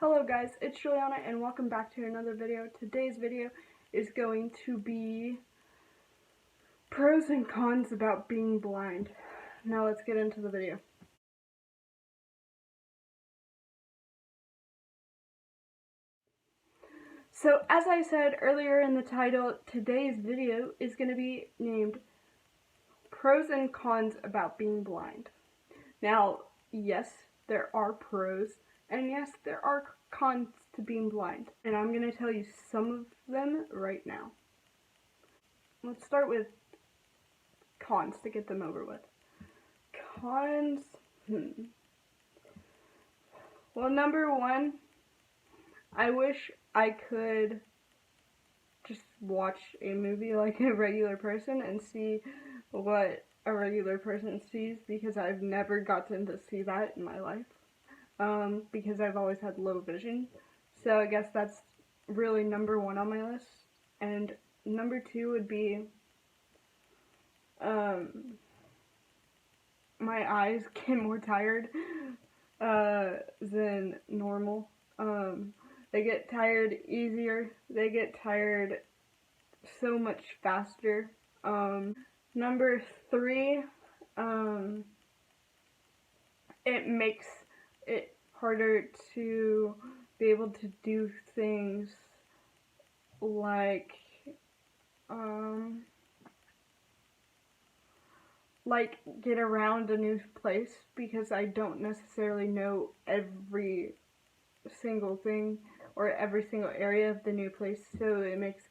Hello guys, it's Juliana and welcome back to another video. Today's video is going to be pros and cons about being blind. Now let's get into the video. So as I said earlier in the title, today's video is going to be named Pros and Cons about being blind. Now, yes, there are pros, and yes, there are cons to being blind, and I'm going to tell you some of them right now. Let's start with cons to get them over with. Cons, Well, number one, I wish I could just watch a movie like a regular person and see what a regular person sees, because I've never gotten to see that in my life, because I've always had low vision. So I guess that's really number one on my list. And number two would be my eyes get more tired than normal. They get tired easier. They get tired so much faster. Number three, it makes it harder to be able to do things like get around a new place, because I don't necessarily know every single thing or every single area of the new place, so it makes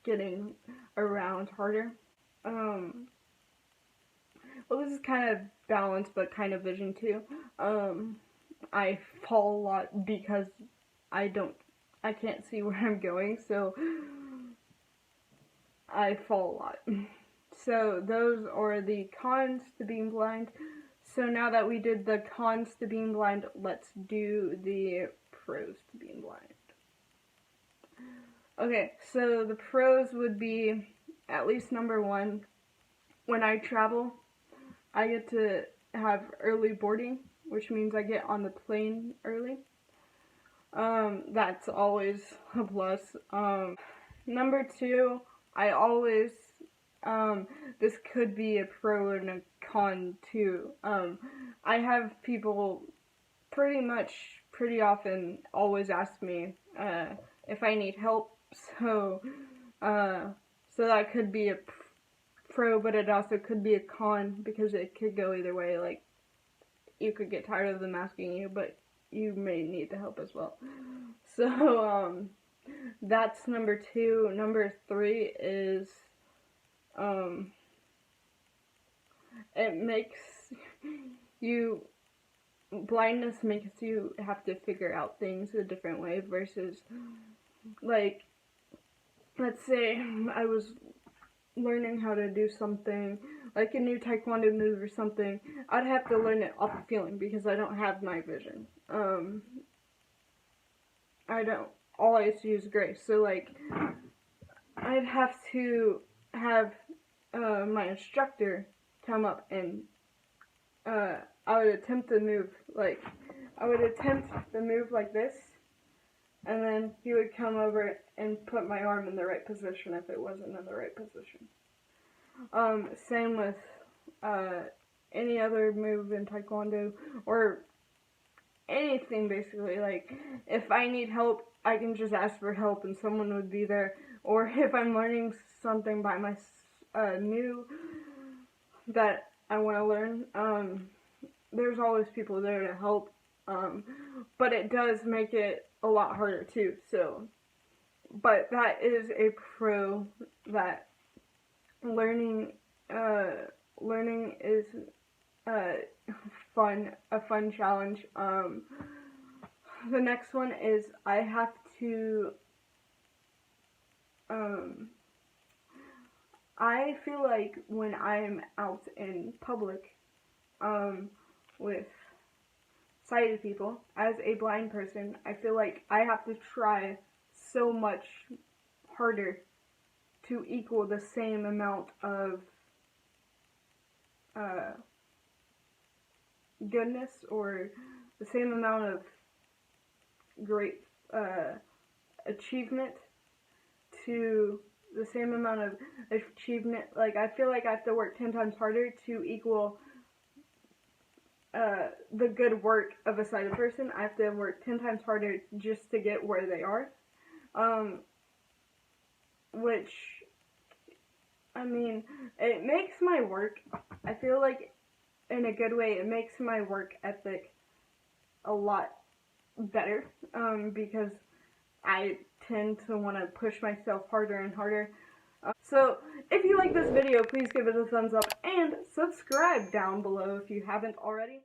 getting around harder. Well, this is kind of balance, but kind of vision too. I fall a lot because I can't see where I'm going, so I fall a lot. So those are the cons to being blind. So now that we did the cons to being blind, let's do the pros to being blind. Okay, so the pros would be, at least number one, when I travel, I get to have early boarding, which means I get on the plane early. That's always a plus. Number two, I always, this could be a pro and a con too. I have people pretty often always ask me if I need help, so that could be a pro, but it also could be a con, because it could go either way. Like, you could get tired of them asking you, but you may need the help as well. So that's number two. Number three is blindness makes you have to figure out things a different way, versus, like, let's say I was learning how to do something, like a new taekwondo move or something. I'd have to learn it off of feeling, because I don't have night vision. All I used to use grace, so like, I'd have to have my instructor come up, and I would attempt the move like this, and then he would come over and put my arm in the right position if it wasn't in the right position. Same with any other move in taekwondo, or anything basically. Like, if I need help, I can just ask for help and someone would be there. Or if I'm learning something by my new that I want to learn, there's always people there to help. But it does make it a lot harder too. So, but that is a pro, that learning is a fun challenge. The next one is I have to, I feel like when I'm out in public, with sighted people, as a blind person, I feel like I have to try so much harder to equal the same amount of goodness, or the same amount of great achievement to the same amount of achievement. Like, I feel like I have to work 10 times harder to equal the good work of a sighted person. I have to work 10 times harder just to get where they are. Which, I mean, it makes my work, I feel like, in a good way, it makes my work ethic a lot better, because I tend to want to push myself harder and harder. So, if you like this video, please give it a thumbs up and subscribe down below if you haven't already.